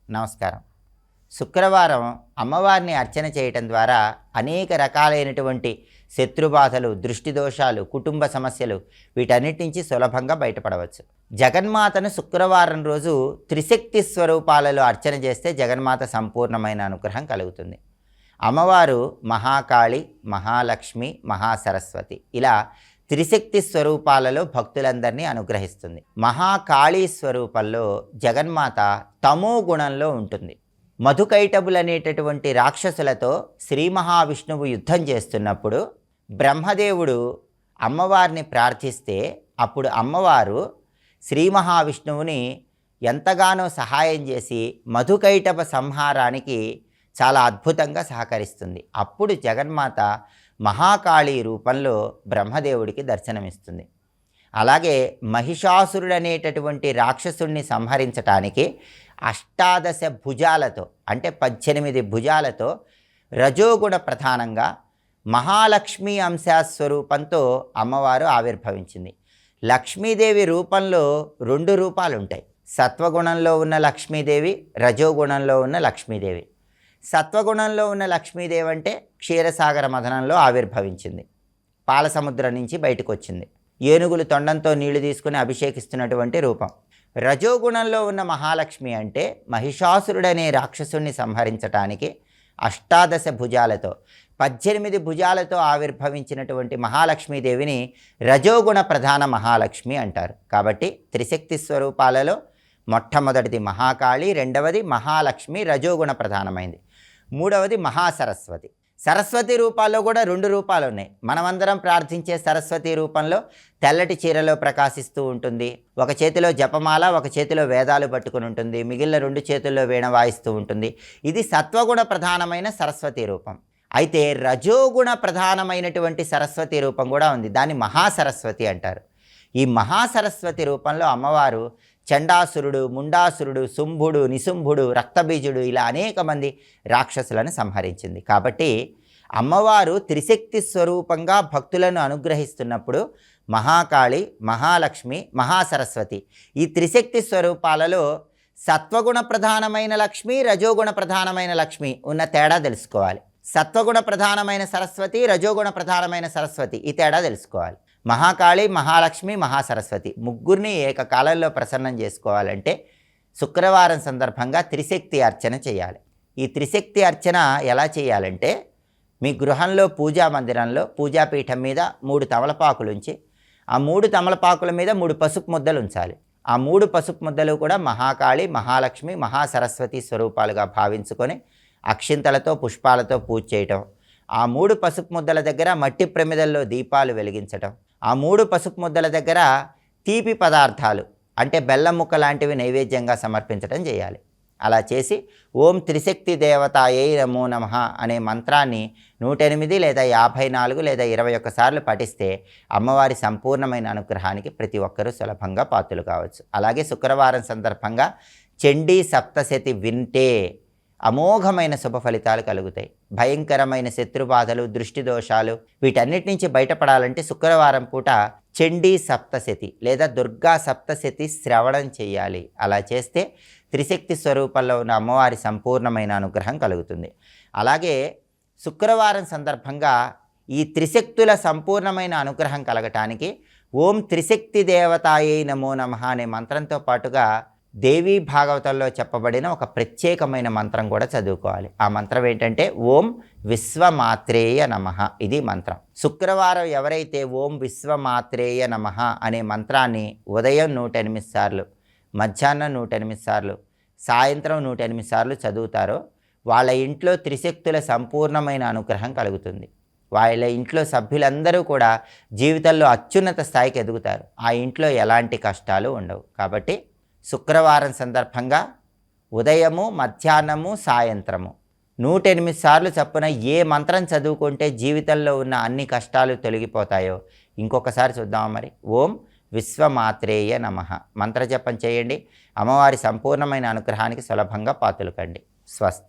నమస్కారం. శుక్రవారం అమ్మవారిని అర్చన చేయటం ద్వారా అనేక రకాలైనటువంటి శత్రుబాధలు, దృష్టి దోషాలు, కుటుంబ సమస్యలు వీటన్నిటి నుంచి సులభంగా బయటపడవచ్చు. జగన్మాతను శుక్రవారం రోజు త్రిశక్తి స్వరూపాలలో అర్చన చేస్తే జగన్మాత సంపూర్ణమైన అనుగ్రహం కలుగుతుంది. అమ్మవారు మహాకాళి, మహాలక్ష్మి, మహాసరస్వతి ఇలా త్రిశక్తి స్వరూపాలలో భక్తులందరినీ అనుగ్రహిస్తుంది. మహాకాళీ స్వరూపంలో జగన్మాత తమో గుణంలో ఉంటుంది. మధుకైటబులు అనేటటువంటి రాక్షసులతో శ్రీ మహావిష్ణువు యుద్ధం చేస్తున్నప్పుడు బ్రహ్మదేవుడు అమ్మవారిని ప్రార్థిస్తే అప్పుడు అమ్మవారు శ్రీ మహావిష్ణువుని ఎంతగానో సహాయం చేసి మధుకైటబ సంహారానికి చాలా అద్భుతంగా సహకరిస్తుంది. అప్పుడు జగన్మాత మహాకాళీ రూపంలో బ్రహ్మదేవుడికి దర్శనమిస్తుంది. అలాగే మహిషాసురుడు అనేటటువంటి రాక్షసుడిని సంహరించటానికి అష్టాదశ భుజాలతో అంటే 18 భుజాలతో రజోగుణ ప్రధానంగా మహాలక్ష్మి అంశాస్వరూపంతో అమ్మవారు ఆవిర్భవించింది. లక్ష్మీదేవి రూపంలో 2 రూపాలు ఉంటాయి. సత్వగుణంలో ఉన్న లక్ష్మీదేవి, రజోగుణంలో ఉన్న లక్ష్మీదేవి. సత్వగుణంలో ఉన్న లక్ష్మీదేవి అంటే క్షీరసాగర మథనంలో ఆవిర్భవించింది. పాలసముద్రం నుంచి బయటకు వచ్చింది. ఏనుగులు తొండంతో నీళ్లు తీసుకుని అభిషేకిస్తున్నటువంటి రూపం. రజోగుణంలో ఉన్న మహాలక్ష్మి అంటే మహిషాసురుడనే రాక్షసుణ్ణి సంహరించటానికి అష్టాదశ భుజాలతో 18 భుజాలతో ఆవిర్భవించినటువంటి మహాలక్ష్మీదేవిని రజోగుణ ప్రధాన మహాలక్ష్మి అంటారు. కాబట్టి త్రిశక్తి స్వరూపాలలో మొట్టమొదటిది మహాకాళి, రెండవది మహాలక్ష్మి రజోగుణ ప్రధానమైంది, మూడవది మహాసరస్వతి. సరస్వతి రూపాల్లో కూడా 2 రూపాలు ఉన్నాయి. మనమందరం ప్రార్థించే సరస్వతి రూపంలో తెల్లటి చీరలో ప్రకాశిస్తూ ఉంటుంది. ఒక చేతిలో జపమాల, ఒక చేతిలో వేదాలు పట్టుకుని ఉంటుంది. మిగిలిన 2 చేతుల్లో వీణ వాయిస్తూ ఉంటుంది. ఇది సత్వగుణ ప్రధానమైన సరస్వతి రూపం. అయితే రజోగుణ ప్రధానమైనటువంటి సరస్వతి రూపం కూడా ఉంది. దాన్ని మహాసరస్వతి అంటారు. ఈ మహాసరస్వతి రూపంలో అమ్మవారు చండాసురుడు, ముండాసురుడు, శుంభుడు, నిశుంభుడు, రక్తబీజుడు ఇలా అనేక మంది రాక్షసులను సంహరించింది. కాబట్టి అమ్మవారు త్రిశక్తి స్వరూపంగా భక్తులను అనుగ్రహిస్తున్నప్పుడు మహాకాళి, మహాలక్ష్మి, మహాసరస్వతి ఈ త్రిశక్తి స్వరూపాలలో సత్వగుణ ప్రధానమైన లక్ష్మి, రజోగుణ ప్రధానమైన లక్ష్మి ఉన్న తేడా తెలుసుకోవాలి. సత్వగుణ ప్రధానమైన సరస్వతి, రజోగుణ ప్రధానమైన సరస్వతి ఈ తేడా తెలుసుకోవాలి. మహాకాళి, మహాలక్ష్మి, మహాసరస్వతి ముగ్గురిని ఏకకాలంలో ప్రసన్నం చేసుకోవాలంటే శుక్రవారం సందర్భంగా త్రిశక్తి అర్చన చేయాలి. ఈ త్రిశక్తి అర్చన ఎలా చేయాలంటే మీ గృహంలో పూజా మందిరంలో పూజాపీఠం మీద 3 తమలపాకులు ఉంచి ఆ 3 తమలపాకుల మీద 3 పసుపు ముద్దలు ఉంచాలి. ఆ 3 పసుపు ముద్దలు కూడా మహాకాళి, మహాలక్ష్మి, మహాసరస్వతి స్వరూపాలుగా భావించుకొని అక్షింతలతో పుష్పాలతో పూజ చేయటం. ఆ 3 పసుపు ముద్దల దగ్గర మట్టి ప్రమిదల్లో దీపాలు వెలిగించటం. ఆ 3 పసుపు ముద్దల దగ్గర తీపి పదార్థాలు అంటే బెల్లం ముక్క లాంటివి నైవేద్యంగా సమర్పించడం చేయాలి. అలా చేసి ఓం త్రిశక్తి దేవతాయై నమో నమః అనే మంత్రాన్ని 108 లేదా 54 లేదా 21 సార్లు పఠిస్తే అమ్మవారి సంపూర్ణమైన అనుగ్రహానికి ప్రతి ఒక్కరూ సులభంగా పాత్రలు కావచ్చు. అలాగే శుక్రవారం సందర్భంగా చండీ సప్తశతి వింటే అమోఘమైన శుభ ఫలితాలు కలుగుతాయి. భయంకరమైన శత్రుబాధలు, దృష్టి దోషాలు వీటన్నిటి నుంచి బయటపడాలంటే శుక్రవారం పూట చండీ సప్తశతి లేదా దుర్గా సప్తశతి శ్రవణం చేయాలి. అలా చేస్తే త్రిశక్తి స్వరూపంలో ఉన్న అమ్మవారి సంపూర్ణమైన అనుగ్రహం కలుగుతుంది. అలాగే శుక్రవారం సందర్భంగా ఈ త్రిశక్తుల సంపూర్ణమైన అనుగ్రహం కలగటానికి ఓం త్రిశక్తి దేవతాయై నమో నమః అనే మంత్రంతో పాటుగా దేవీ భాగవతంలో చెప్పబడిన ఒక ప్రత్యేకమైన మంత్రం కూడా చదువుకోవాలి. ఆ మంత్రం ఏంటంటే ఓం విశ్వమాత్రేయ నమః. ఇది మంత్రం. శుక్రవారం ఎవరైతే ఓం విశ్వమాత్రేయ నమః అనే మంత్రాన్ని ఉదయం 108 సార్లు, మధ్యాహ్నం 108 సార్లు, సాయంత్రం 108 సార్లు చదువుతారో వాళ్ళ ఇంట్లో త్రిశక్తుల సంపూర్ణమైన అనుగ్రహం కలుగుతుంది. వాళ్ళ ఇంట్లో సభ్యులందరూ కూడా జీవితంలో అత్యున్నత స్థాయికి ఎదుగుతారు. ఆ ఇంట్లో ఎలాంటి కష్టాలు ఉండవు. కాబట్టి శుక్రవారం సందర్భంగా ఉదయము, మధ్యాహ్నము, సాయంత్రము 108 సార్లు చప్పున ఏ మంత్రం చదువుకుంటే జీవితంలో ఉన్న అన్ని కష్టాలు తొలగిపోతాయో ఇంకొకసారి చూద్దామా మరి. ఓం విశ్వమాత్రేయ నమః మంత్రజపం చేయండి. అమ్మవారి సంపూర్ణమైన అనుగ్రహానికి సులభంగా పాత్రలు కండి. స్వస్తి.